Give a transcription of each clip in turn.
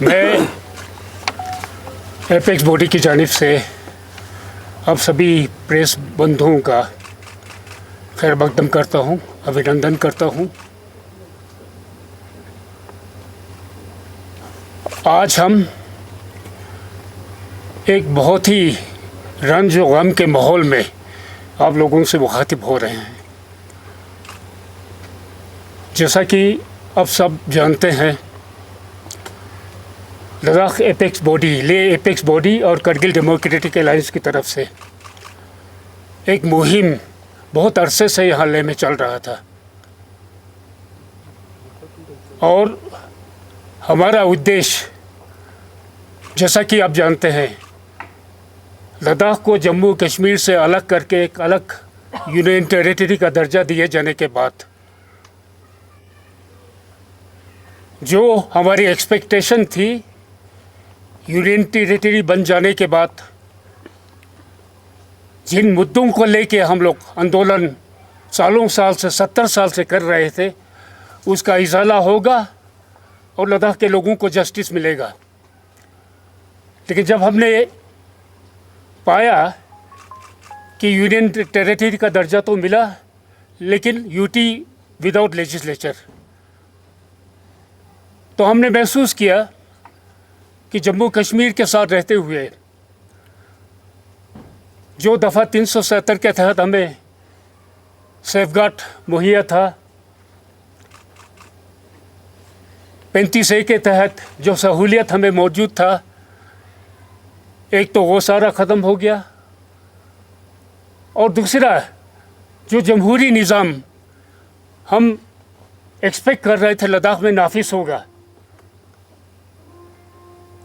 मैं apex body की जानिब से अब सभी प्रेस बंधुओं का खैर मकदम करता हूँ, अभिनंदन करता हूँ। आज हम एक बहुत ही रंज और गम के माहौल में आप लोगों से मुखातिब हो रहे हैं। जैसा कि अब सब जानते हैं, Ladakh apex body, Leh apex body और करगिल डेमोक्रेटिक अलायंस की तरफ से एक मुहिम बहुत अरसे से यहाँ लेह में चल रहा था और हमारा उद्देश्य, जैसा कि आप जानते हैं, लद्दाख को जम्मू कश्मीर से अलग करके एक अलग यूनियन टेरिटरी का दर्जा दिए जाने के बाद जो हमारी एक्सपेक्टेशन थी, यूनियन टेरिटरी बन जाने के बाद जिन मुद्दों को लेके हम लोग आंदोलन सालों साल से 70 साल से कर रहे थे, उसका इजाला होगा और लद्दाख के लोगों को जस्टिस मिलेगा। लेकिन जब हमने पाया कि यूनियन टेरिटरी का दर्जा तो मिला, लेकिन यूटी विदाउट लेजिस्लेचर, तो हमने महसूस किया कि जम्मू कश्मीर के साथ रहते हुए जो दफ़ा 370 के तहत हमें सेफगार्ड मुहैया था, 35A के तहत जो सहूलियत हमें मौजूद था, एक तो वो सारा ख़त्म हो गया और दूसरा जो जमहूरी निज़ाम हम एक्सपेक्ट कर रहे थे लद्दाख में नाफिज होगा,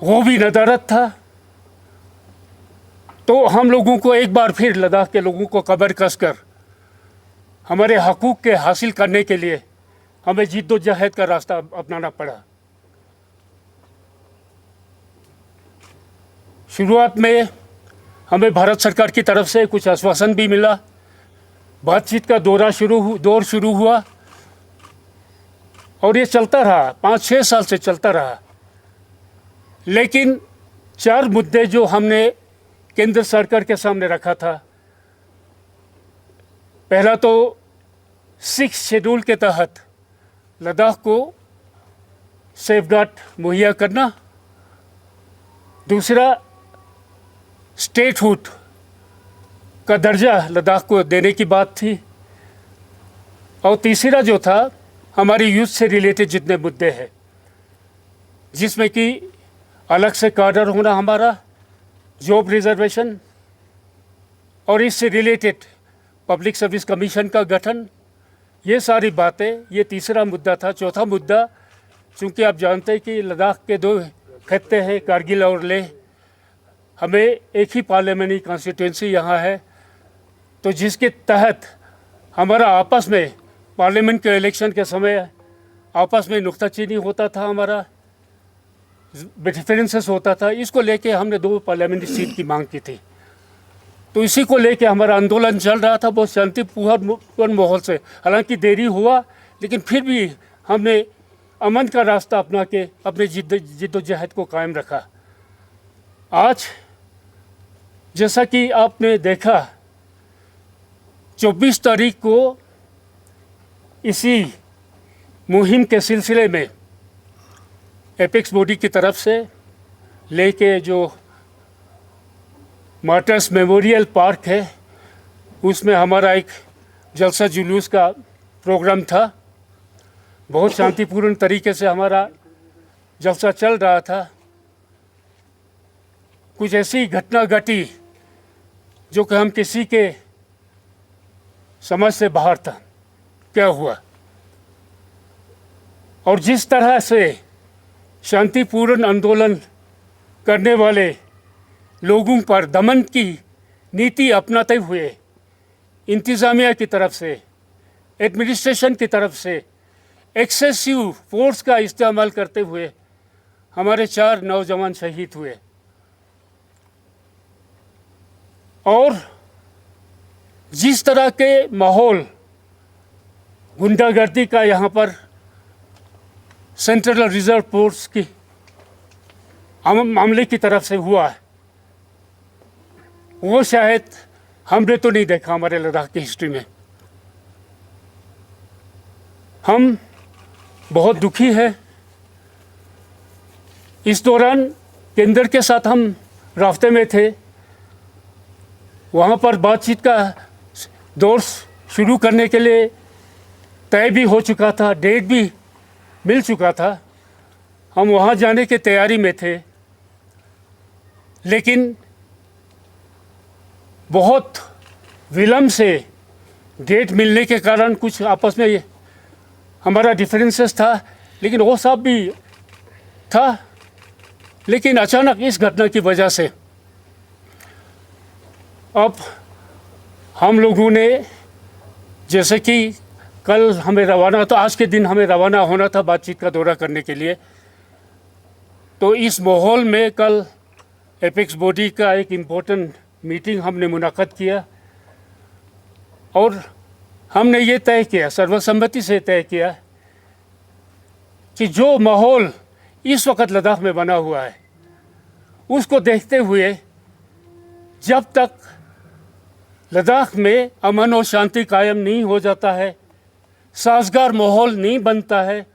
वो भी नदारत था। तो हम लोगों को एक बार फिर लद्दाख के लोगों को कबर कसकर हमारे हकूक़ के हासिल करने के लिए हमें जिद्दोजहद का रास्ता अपनाना पड़ा। शुरुआत में हमें भारत सरकार की तरफ से कुछ आश्वासन भी मिला, बातचीत का दौर शुरू हुआ और ये चलता रहा, 5-6 साल से चलता रहा। लेकिन 4 मुद्दे जो हमने केंद्र सरकार के सामने रखा था, पहला तो 6 शेड्यूल के तहत लद्दाख को सेफगार्ड मुहैया करना, दूसरा स्टेटहुड का दर्जा लद्दाख को देने की बात थी, और तीसरा जो था हमारी यूथ से रिलेटेड जितने मुद्दे हैं, जिसमें कि अलग से काडर होना, हमारा जॉब रिजर्वेशन और इससे रिलेटेड पब्लिक सर्विस कमीशन का गठन, ये सारी बातें, ये तीसरा मुद्दा था। चौथा मुद्दा, चूँकि आप जानते हैं कि लद्दाख के 2 खत्ते हैं, कारगिल और लेह, हमें एक ही पार्लियामेंट्री कॉन्स्टिट्यूंसी यहाँ है, तो जिसके तहत हमारा आपस में पार्लियामेंट के इलेक्शन के समय आपस में नुक्ताचीनी होता था, हमारा डिफरेंसेस होता था। इसको लेके हमने 2 पार्लियामेंट्री सीट की मांग की थी। तो इसी को लेके हमारा आंदोलन चल रहा था बहुत शांतिपूर्ण माहौल से। हालांकि देरी हुआ, लेकिन फिर भी हमने अमन का रास्ता अपना के अपने जिद्दोजहद को कायम रखा। आज जैसा कि आपने देखा, 24 तारीख को इसी मुहिम के सिलसिले में एपेक्स बॉडी की तरफ से लेके जो मार्टर्स मेमोरियल पार्क है, उसमें हमारा एक जलसा जुलूस का प्रोग्राम था। बहुत शांतिपूर्ण तरीके से हमारा जलसा चल रहा था। कुछ ऐसी घटना घटी जो कि हम किसी के समझ से बाहर था। क्या हुआ और जिस तरह से शांतिपूर्ण आंदोलन करने वाले लोगों पर दमन की नीति अपनाते हुए इंतज़ामिया की तरफ से, एडमिनिस्ट्रेशन की तरफ से एक्सेसिव फोर्स का इस्तेमाल करते हुए हमारे 4 नौजवान शहीद हुए। और जिस तरह के माहौल गुंडागर्दी का यहाँ पर सेंट्रल रिजर्व फोर्स की मामले की तरफ से हुआ है, वो शायद हमने तो नहीं देखा हमारे लद्दाख की हिस्ट्री में। हम बहुत दुखी हैं। इस दौरान केंद्र के साथ हम रास्ते में थे, वहाँ पर बातचीत का दौर शुरू करने के लिए तय भी हो चुका था, डेट भी मिल चुका था। हम वहाँ जाने की तैयारी में थे, लेकिन बहुत विलम्ब से डेट मिलने के कारण कुछ आपस में हमारा डिफरेंसेस था, लेकिन वो सब भी था। लेकिन अचानक इस घटना की वजह से अब हम लोगों ने, जैसे कि कल हमें रवाना, तो आज के दिन हमें रवाना होना था बातचीत का दौरा करने के लिए, तो इस माहौल में कल एपेक्स बॉडी का एक इम्पोर्टेंट मीटिंग हमने मुनाकाद किया और हमने ये तय किया, सर्वसम्मति से तय किया कि जो माहौल इस वक्त लद्दाख में बना हुआ है, उसको देखते हुए जब तक लद्दाख में अमन और शांति कायम नहीं हो जाता है, साजगार माहौल नहीं बनता है,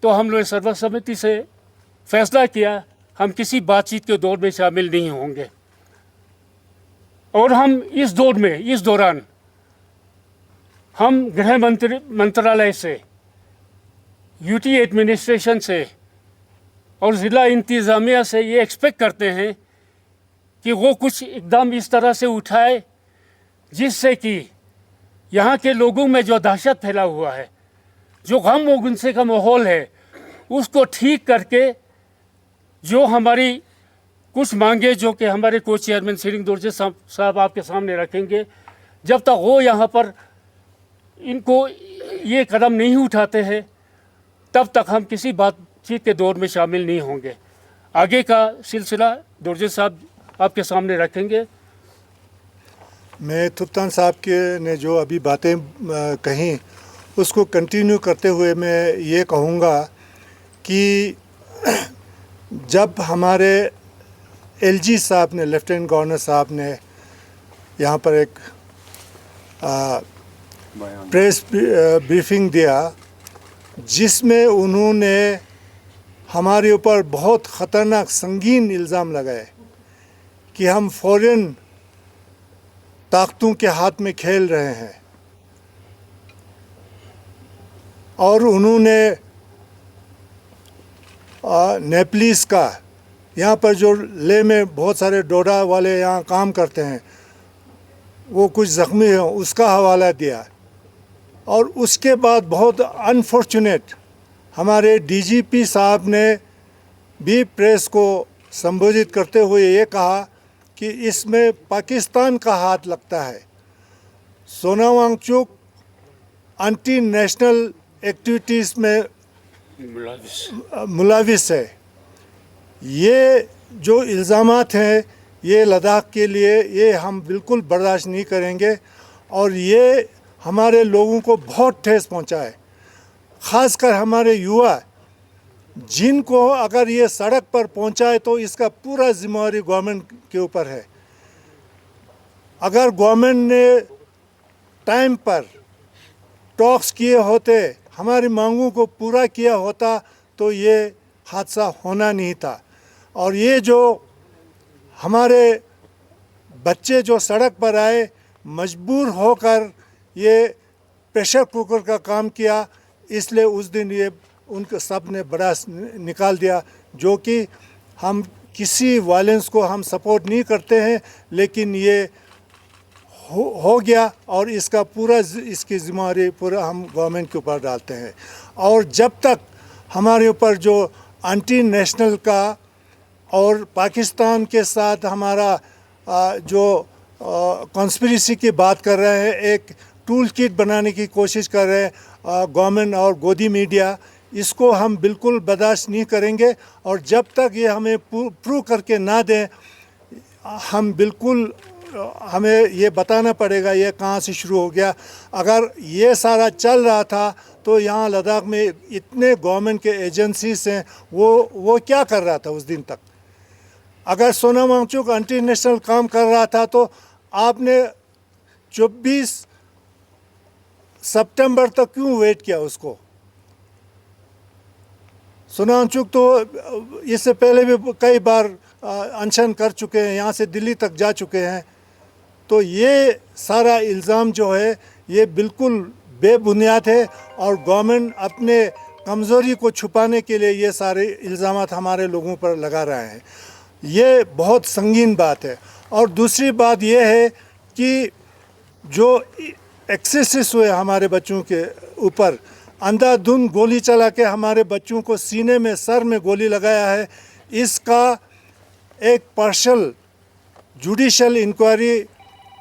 तो हम लोग सर्वसम्मति से फैसला किया हम किसी बातचीत के दौर में शामिल नहीं होंगे। और हम इस दौरान हम गृह मंत्रालय से, यूटी एडमिनिस्ट्रेशन से और ज़िला इंतज़ामिया से ये एक्सपेक्ट करते हैं कि वो कुछ एकदम इस तरह से उठाए जिससे कि यहाँ के लोगों में जो दहशत फैला हुआ है, जो गम और गुस्से का माहौल है, उसको ठीक करके जो हमारी कुछ मांगे, जो कि हमारे को चेयरमैन सिरिंग दोरजे साहब आपके सामने रखेंगे, जब तक वो यहाँ पर इनको ये कदम नहीं उठाते हैं, तब तक हम किसी बातचीत के दौर में शामिल नहीं होंगे। आगे का सिलसिला दोरजे साहब आपके सामने रखेंगे। मैं थुप्तान साहब के ने जो अभी बातें कहीं, उसको कंटिन्यू करते हुए मैं ये कहूँगा कि जब हमारे एलजी साहब ने, लेफ्टिनेंट गवर्नर साहब ने यहाँ पर एक प्रेस ब्रीफिंग दिया, जिसमें उन्होंने हमारे ऊपर बहुत ख़तरनाक संगीन इल्ज़ाम लगाए कि हम फॉरेन ताकतों के हाथ में खेल रहे हैं, और उन्होंने नेपलीस का, यहाँ पर जो ले में बहुत सारे डोडा वाले यहाँ काम करते हैं, वो कुछ ज़ख्मी हैं, उसका हवाला दिया। और उसके बाद बहुत अनफॉर्चुनेट हमारे डीजीपी साहब ने भी प्रेस को संबोधित करते हुए ये कहा कि इसमें पाकिस्तान का हाथ लगता है, सोना वांगचुक एंटी नेशनल एक्टिविटीज़ में मुलाविस है। ये जो इल्ज़ामात हैं, ये लद्दाख के लिए ये हम बिल्कुल बर्दाश्त नहीं करेंगे, और ये हमारे लोगों को बहुत ठेस पहुंचाए, ख़ासकर हमारे युवा, जिनको अगर ये सड़क पर पहुंचाए तो इसका पूरा जिम्मेवारी गवर्नमेंट के ऊपर है। अगर गवर्नमेंट ने टाइम पर टॉक्स किए होते, हमारी मांगों को पूरा किया होता, तो ये हादसा होना नहीं था। और ये जो हमारे बच्चे जो सड़क पर आए, मजबूर होकर ये प्रेशर कुकर का काम किया, इसलिए उस दिन ये उनके सब ने बड़ा निकाल दिया, जो कि हम किसी वायलेंस को हम सपोर्ट नहीं करते हैं, लेकिन ये हो गया, और इसका पूरा इसकी जिम्मेदारी पूरा हम गवर्नमेंट के ऊपर डालते हैं। और जब तक हमारे ऊपर जो एंटी नेशनल का और पाकिस्तान के साथ हमारा जो कॉन्स्पिरेसी की बात कर रहे हैं, एक टूल किट बनाने की कोशिश कर रहे हैं गवर्नमेंट और गोदी मीडिया, इसको हम बिल्कुल बर्दाश्त नहीं करेंगे। और जब तक ये हमें प्रूव करके ना दें, हम बिल्कुल, हमें ये बताना पड़ेगा ये कहाँ से शुरू हो गया। अगर ये सारा चल रहा था तो यहाँ लद्दाख में इतने गवर्नमेंट के एजेंसीज हैं, वो क्या कर रहा था उस दिन तक? अगर सोनम वांगचुक एंटी नेशनल काम कर रहा था तो आपने 24 सितंबर तक क्यों वेट किया उसको? सोनम वांगचुक तो इससे पहले भी कई बार अनशन कर चुके हैं, यहाँ से दिल्ली तक जा चुके हैं। तो ये सारा इल्ज़ाम जो है ये बिल्कुल बेबुनियाद है और गवर्नमेंट अपने कमज़ोरी को छुपाने के लिए ये सारे इल्ज़ामात हमारे लोगों पर लगा रहे हैं। ये बहुत संगीन बात है। और दूसरी बात ये है कि जो एक्सेसेस हुए हमारे बच्चों के ऊपर, अंधाधुंध गोली चला के हमारे बच्चों को सीने में, सर में गोली लगाया है, इसका एक partial judicial inquiry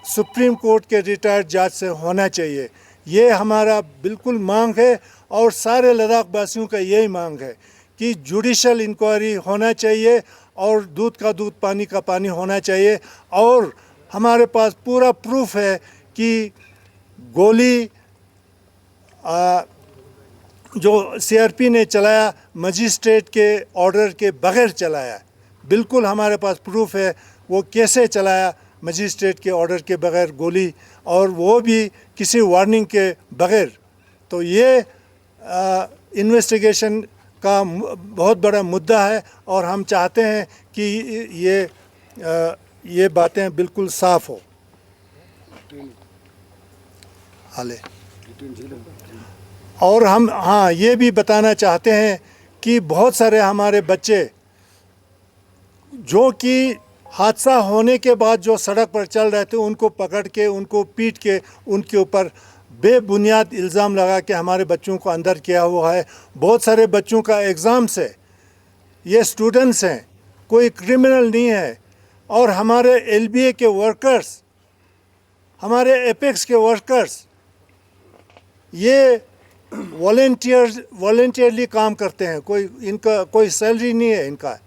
supreme court के रिटायर्ड जज से होना चाहिए। ये हमारा बिल्कुल मांग है और सारे लद्दाख वासियों का यही मांग है कि जुडिशल इंक्वायरी होना चाहिए और दूध का दूध, पानी का पानी होना चाहिए। और हमारे पास पूरा प्रूफ है कि गोली जो सीआरपी ने चलाया मजिस्ट्रेट के ऑर्डर के बगैर चलाया। बिल्कुल हमारे पास प्रूफ है वो कैसे चलाया मजिस्ट्रेट के ऑर्डर के बगैर गोली, और वो भी किसी वार्निंग के बगैर। तो ये इन्वेस्टिगेशन का बहुत बड़ा मुद्दा है और हम चाहते हैं कि ये बातें बिल्कुल साफ हो। हाले और हम ये भी बताना चाहते हैं कि बहुत सारे हमारे बच्चे जो कि हादसा होने के बाद जो सड़क पर चल रहे थे, उनको पकड़ के, उनको पीट के, उनके ऊपर बेबुनियाद इल्ज़ाम लगा के हमारे बच्चों को अंदर किया हुआ है। बहुत सारे बच्चों का एग्ज़ाम्स है, ये स्टूडेंट्स हैं, कोई क्रिमिनल नहीं है। और हमारे एलबीए के वर्कर्स, हमारे एपेक्स के वर्कर्स, ये वॉलेंटियरली काम करते हैं, इनका कोई सैलरी नहीं है इनका।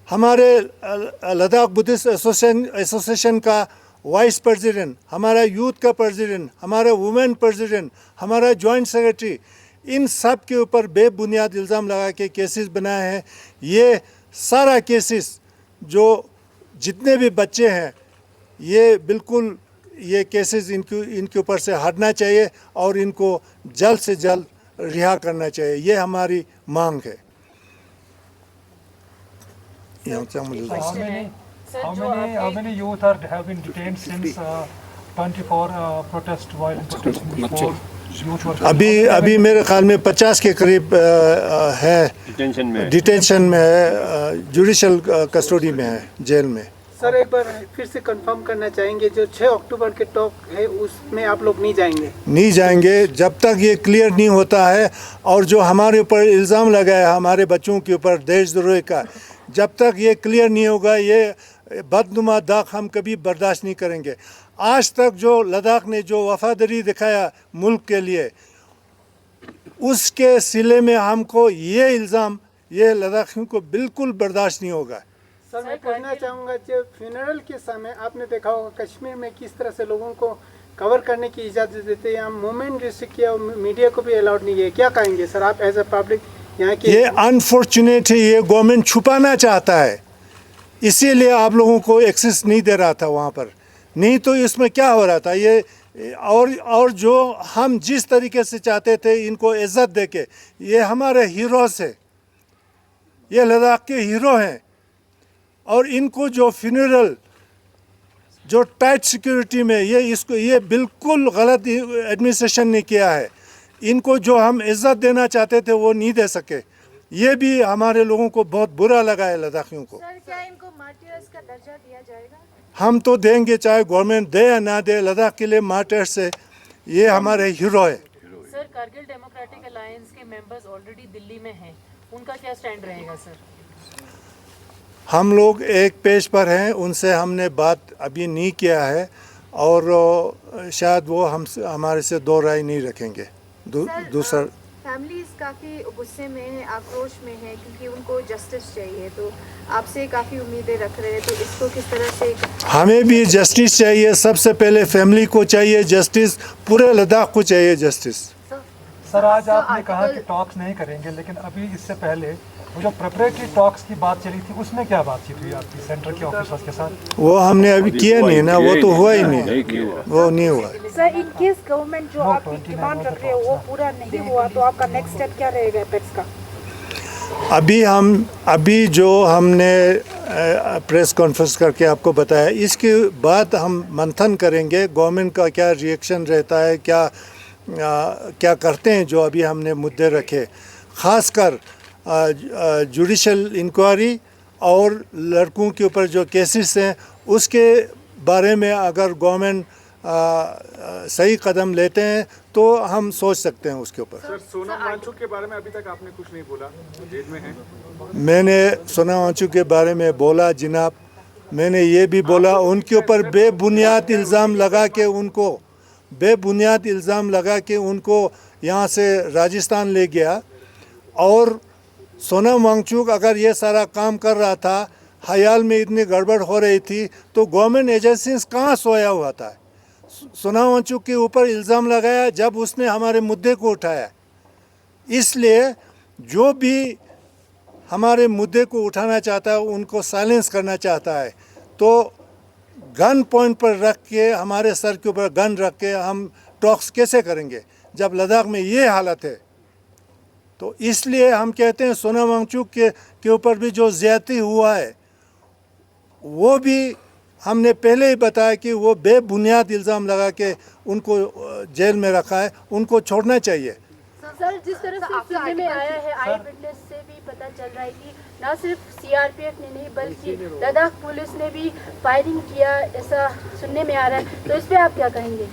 हमारे लद्दाख बुद्धिस्ट एसोसिएशन का वाइस प्रेसिडेंट, हमारा यूथ का प्रेसिडेंट, हमारा वुमेन प्रेसिडेंट, हमारा जॉइंट सेक्रेटरी, इन सब के ऊपर बेबुनियाद इल्ज़ाम लगा के केसेस बनाए हैं। ये सारा केसेस जो जितने भी बच्चे हैं, ये बिल्कुल ये केसेस इनके ऊपर से हटना चाहिए और इनको जल्द से जल्द रिहा करना चाहिए। ये हमारी मांग है। How many youth have been detained since 24 protest violence before youth were अभी मेरे ख्याल में 50 के करीब है डिटेंशन में है, जुडिशल कस्टडी में है, जेल में। सर एक बार फिर से कंफर्म करना चाहेंगे, जो 6 अक्टूबर के टॉक है उसमें आप लोग नहीं जाएंगे? नहीं जाएंगे जब तक ये क्लियर नहीं होता है। और जो हमारे ऊपर इल्ज़ाम लगाया है हमारे बच्चों के ऊपर देशद्रोही का, जब तक ये क्लियर नहीं होगा, ये बदनुमा दाग हम कभी बर्दाश्त नहीं करेंगे। आज तक जो लद्दाख ने जो वफादारी दिखाया मुल्क के लिए, उसके सिले में हमको ये इल्ज़ाम, ये लद्दाखियों को बिल्कुल बर्दाश्त नहीं होगा। सर मैं पूछना चाहूँगा, जब फ्यूनरल के समय आपने देखा होगा कश्मीर में किस तरह से लोगों को कवर करने की इजाज़त देते हैं, यहाँ मूवमेंट रिस्ट्रिक्ट किया, मीडिया को भी अलाउड नहीं है, क्या कहेंगे सर आप एज ए पब्लिक यहाँ के? ये अनफॉर्चुनेट है, ये गवर्नमेंट छुपाना चाहता है, इसीलिए आप लोगों को एक्सेस नहीं दे रहा था वहाँ पर। नहीं तो इसमें क्या हो रहा था ये, और जो हम जिस तरीके से चाहते थे इनको इज्जत दे के, ये हमारे हीरोज़ है, ये लद्दाख के हीरो हैं। और इनको जो फ्यूनरल, जो टाइट सिक्योरिटी में, ये बिल्कुल गलत एडमिनिस्ट्रेशन ने किया है। इनको जो हम इज्जत देना चाहते थे वो नहीं दे सके, ये भी हमारे लोगों को बहुत बुरा लगा है लद्दाखियों को। सर क्या इनको मार्टियर्स का दर्जा दिया जाएगा? हम तो देंगे, चाहे गवर्नमेंट दे या ना दे, लद्दाख के लिए मार्टियर्स है, ये हमारे हीरो है। सर कारगिल डेमोक्रेटिक अलायंस के मेंबर्स ऑलरेडी दिल्ली में हैं, उनका क्या स्टैंड रहेगा सर? हम लोग एक पेज पर हैं, उनसे हमने बात अभी नहीं किया है और शायद वो हमारे से दो राय नहीं रखेंगे। दूसरा फैमिलीज काफ़ी गुस्से में है, आक्रोश में है, क्योंकि उनको जस्टिस चाहिए, तो आपसे काफ़ी उम्मीदें रख रहे हैं, तो इसको किस तरह से? हमें भी जस्टिस चाहिए, सबसे पहले फैमिली को चाहिए जस्टिस, पूरे लद्दाख को चाहिए जस्टिस। सर आज आपने कहा कि टॉक्स नहीं करेंगे, लेकिन अभी इससे पहले वो जो प्रिपरेटरी टॉक्स की बात चली थी उसमें क्या बातचीत हुई आपकी सेंटर के ऑफिसर्स के साथ? वो हमने अभी किया नहीं ना, वो तो हुआ ही नहीं, वो नहीं हुआ। सर इन केस गवर्नमेंट जो आपकी डिमांड रख रहे हो वो पूरा नहीं हुआ तो आपका नेक्स्ट स्टेप क्या रहेगा एपेक्स का? अभी जो हमने प्रेस कॉन्फ्रेंस करके आपको बताया, इसके बाद हम मंथन करेंगे गवर्नमेंट का क्या रिएक्शन रहता है, क्या करते हैं जो अभी हमने मुद्दे रखे, खासकर जुडिशल इंक्वायरी और लड़कों के ऊपर जो केसेस हैं उसके बारे में अगर गवर्नमेंट सही कदम लेते हैं तो हम सोच सकते हैं उसके ऊपर। सर सोनम वांगचुक के बारे में अभी तक आपने कुछ नहीं बोला, जेल में हैं। मैंने सोनम वांगचुक के बारे में बोला जनाब, मैंने ये भी बोला उनके ऊपर बेबुनियाद इल्ज़ाम लगा के उनको यहाँ से राजस्थान ले गया। और सोनम वांगचुक अगर ये सारा काम कर रहा था, हयाल में इतनी गड़बड़ हो रही थी, तो गवर्नमेंट एजेंसीज कहाँ सोया हुआ था? सोनम वांगचुक के ऊपर इल्ज़ाम लगाया जब उसने हमारे मुद्दे को उठाया। इसलिए जो भी हमारे मुद्दे को उठाना चाहता है उनको साइलेंस करना चाहता है, तो गन पॉइंट पर रख के, हमारे सर के ऊपर गन रख के हम टॉक्स कैसे करेंगे जब लद्दाख में ये हालत है? तो इसलिए हम कहते हैं सोनम वांगचुक के ऊपर भी जो ज़्यादती हुआ है वो भी हमने पहले ही बताया कि वो बेबुनियाद इल्ज़ाम लगा के उनको जेल में रखा है, उनको छोड़ना चाहिए। सर जिस तरह से सुनने में आया है, आई विटनेस से भी पता चल रहा है कि न सिर्फ सीआरपीएफ ने नहीं बल्कि लद्दाख पुलिस ने भी फायरिंग किया, ऐसा सुनने में आ रहा है, तो इस पर आप क्या कहेंगे?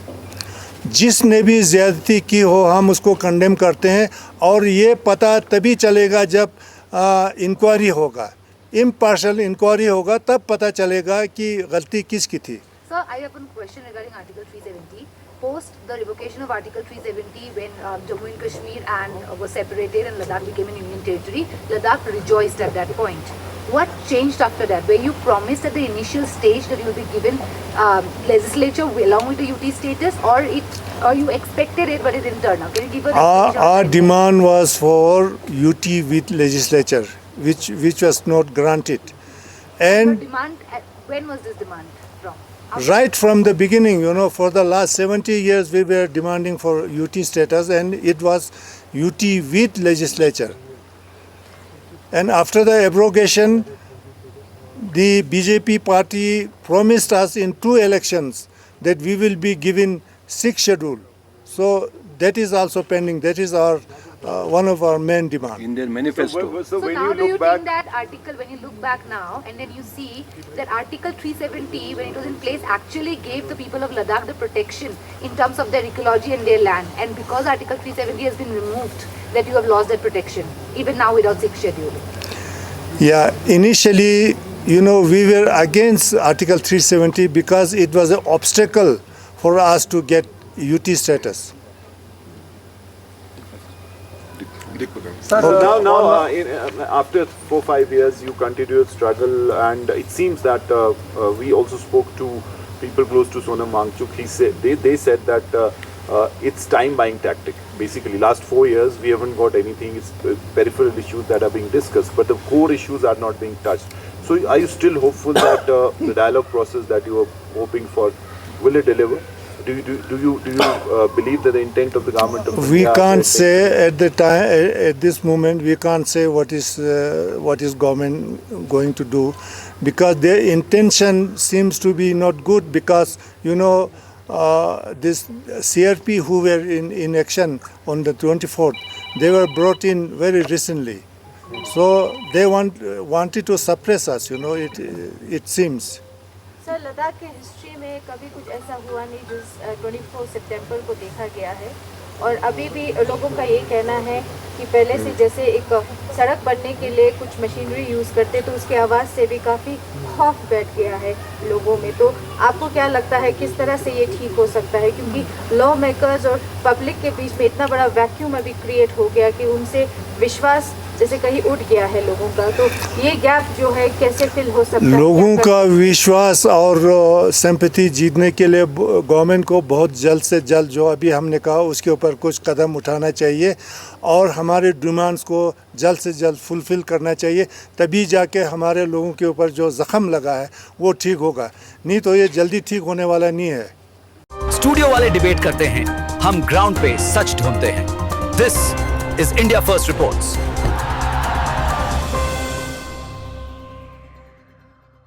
जिसने भी ज़्यादती की हो हम उसको कंडेम करते हैं, और ये पता तभी चलेगा जब इंक्वायरी होगा, इम्पार्शल इंक्वायरी होगा, तब पता चलेगा कि गलती किसकी थी। Sir, I have one question regarding Article 370. Post the revocation of Article 370, when Jammu and Kashmir was separated and Ladakh became an union territory, Ladakh rejoiced at that point. What changed after that? Were you promised at the initial stage that you will be given legislature along with the UT status, or you expected it but it didn't turn out? Can you give an Our demand was for UT with legislature, which was not granted. And demand, when was this demand from? Right from the beginning, for the last 70 years we were demanding for UT status, and it was UT with legislature. And after the abrogation, the BJP party promised us in 2 elections that we will be given 6th schedule. So that is also pending. That is our one of our main demands. In their manifesto. So now do you think that article, when you look back now and then you see that Article 370, when it was in place, actually gave the people of Ladakh the protection in terms of their ecology and their land, and because Article 370 has been removed, that you have lost that protection, even now without 6th schedule? Yeah, initially, we were against Article 370 because it was an obstacle for us to get UT status. So now, after 4-5 years, you continue to struggle, and it seems that we also spoke to people close to Sonam Wangchuk. They said that it's time buying tactic. Basically, last 4 years we haven't got anything. It's peripheral issues that are being discussed, but the core issues are not being touched. So, are you still hopeful that the dialogue process that you are hoping for will it deliver? Do you believe that the intent of the government of We India can't say at this moment. We can't say what is government going to do, because their intention seems to be not good. Because this CRP who were in action on the 24th, they were brought in very recently, so they wanted to suppress us. It seems. Sir Ladakh के history में कभी कुछ ऐसा हुआ नहीं जिस 24 सितंबर को देखा गया है, और अभी भी लोगों का ये कहना है कि पहले से जैसे एक सड़क बनने के लिए कुछ मशीनरी यूज़ करते तो उसकी आवाज़ से भी काफ़ी खौफ बैठ गया है लोगों में। तो आपको क्या लगता है किस तरह से ये ठीक हो सकता है, क्योंकि लॉ मेकर्स और पब्लिक के बीच में इतना बड़ा वैक्यूम अभी क्रिएट हो गया कि उनसे विश्वास जैसे कहीं उठ गया है लोगों का, तो ये गैप जो है कैसे फिल हो सकता है? लोगों का विश्वास और सिंपैथी जीतने के लिए गवर्नमेंट को बहुत जल्द से जल्द जो अभी हमने कहा उसके ऊपर कुछ कदम उठाना चाहिए और हमारे डिमांड्स को जल्द से जल्द फुलफ़िल करना चाहिए, तभी जाके हमारे लोगों के ऊपर जो ज़ख़म लगा है वो ठीक होगा, नहीं तो ये जल्दी ठीक होने वाला नहीं है। स्टूडियो वाले डिबेट करते हैं, हम ग्राउंड पे सच ढूंढते हैं। This is India first reports.